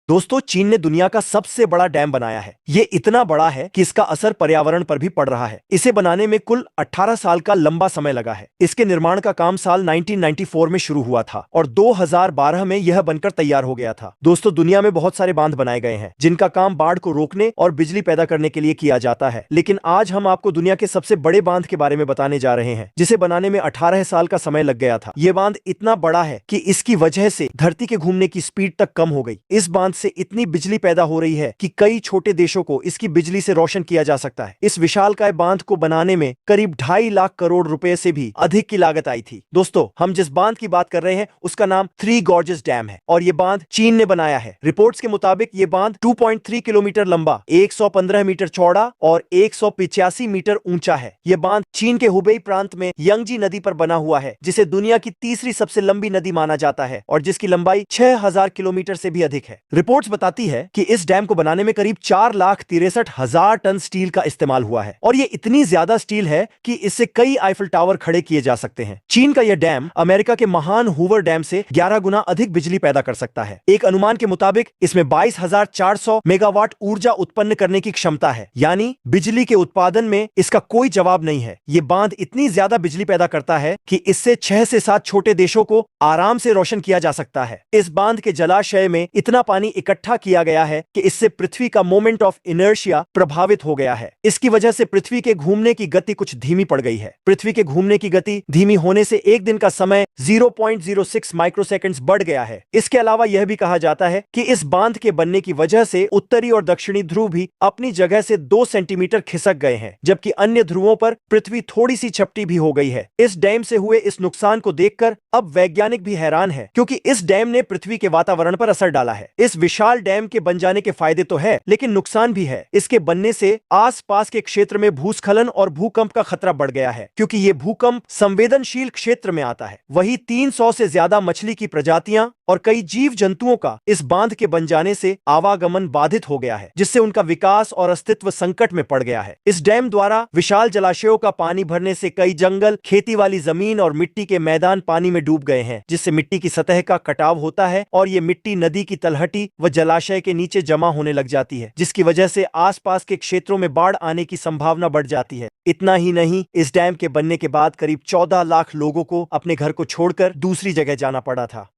दोस्तों, चीन ने दुनिया का सबसे बड़ा डैम बनाया है। ये इतना बड़ा है कि इसका असर पर्यावरण पर भी पड़ रहा है। इसे बनाने में कुल 18 साल का लंबा समय लगा है। इसके निर्माण का काम साल 1994 में शुरू हुआ था और 2012 में यह बनकर तैयार हो गया था। दोस्तों, दुनिया में बहुत सारे बांध बनाए गए हैं जिनका काम बाढ़ को रोकने और बिजली पैदा करने के लिए किया जाता है, लेकिन आज हम आपको दुनिया के सबसे बड़े बांध के बारे में बताने जा रहे हैं, जिसे बनाने में 18 साल का समय लग गया था। यह बांध इतना बड़ा है कि इसकी वजह से धरती के घूमने की स्पीड तक कम हो गई। इस बांध से इतनी बिजली पैदा हो रही है कि कई छोटे देशों को इसकी बिजली से रोशन किया जा सकता है। इस विशालकाय बांध को बनाने में करीब 2.5 लाख करोड़ रुपए से भी अधिक की लागत आई थी। दोस्तों, हम जिस बांध की बात कर रहे हैं उसका नाम थ्री गॉर्जेस डैम है और ये बांध चीन ने बनाया है। रिपोर्ट्स के मुताबिक ये बांध 2.3 किलोमीटर लंबा, 115 मीटर चौड़ा और 185 मीटर ऊंचा है। यह बांध चीन के हुबेई प्रांत में यंगजी नदी पर बना हुआ है, जिसे दुनिया की तीसरी सबसे लंबी नदी माना जाता है और जिसकी लंबाई 6000 किलोमीटर से भी अधिक है। रिपोर्ट्स बताती है कि इस डैम को बनाने में करीब 4,63,000 टन स्टील का इस्तेमाल हुआ है और ये इतनी ज्यादा स्टील है कि इससे कई आईफल टावर खड़े किए जा सकते हैं। चीन का यह डैम अमेरिका के महान हूवर डैम से 11 गुना अधिक बिजली पैदा कर सकता है। एक अनुमान के मुताबिक इसमें 22,400 मेगावाट ऊर्जा उत्पन्न करने की क्षमता है, यानी बिजली के उत्पादन में इसका कोई जवाब नहीं है। ये बांध इतनी ज्यादा बिजली पैदा करता है कि इससे 6 से 7 छोटे देशों को आराम से रोशन किया जा सकता है। इस बांध के जलाशय में इतना पानी इकट्ठा किया गया है कि इससे पृथ्वी का मोमेंट ऑफ इनर्शिया प्रभावित हो गया है। इसकी वजह से पृथ्वी के घूमने की गति कुछ धीमी पड़ गई है। पृथ्वी के घूमने की गति धीमी होने से एक दिन का समय 0.06 माइक्रोसेकंड्स बढ़ गया है। इसके अलावा यह भी कहा जाता है कि इस बांध के बनने की वजह से उत्तरी और दक्षिणी ध्रुव भी अपनी जगह से 2 सेंटीमीटर खिसक गए हैं, जबकि अन्य ध्रुवों पर पृथ्वी थोड़ी सी चपटी भी हो गई है। इस डैम से हुए इस नुकसान को देखकर अब वैज्ञानिक भी हैरान है, क्योंकि इस डैम ने पृथ्वी के वातावरण पर असर डाला है। इस विशाल डैम के बन जाने के फायदे तो है, लेकिन नुकसान भी है। इसके बनने से आसपास के क्षेत्र में भूस्खलन और भूकंप का खतरा बढ़ गया है, क्योंकि ये भूकंप संवेदनशील क्षेत्र में आता है। वहीं 300 से ज्यादा मछली की प्रजातियां और कई जीव जंतुओं का इस बांध के बन जाने से आवागमन बाधित हो गया है, जिससे उनका विकास और अस्तित्व संकट में पड़ गया है। इस डैम द्वारा विशाल जलाशयों का पानी भरने से कई जंगल, खेती वाली जमीन और मिट्टी के मैदान पानी में डूब गए हैं, जिससे मिट्टी की सतह का कटाव होता है और ये मिट्टी नदी की तलहटी व जलाशय के नीचे जमा होने लग जाती है, जिसकी वजह से आसपास के क्षेत्रों में बाढ़ आने की संभावना बढ़ जाती है। इतना ही नहीं, इस डैम के बनने के बाद करीब 14 लाख लोगों को अपने घर को छोड़कर दूसरी जगह जाना पड़ा था।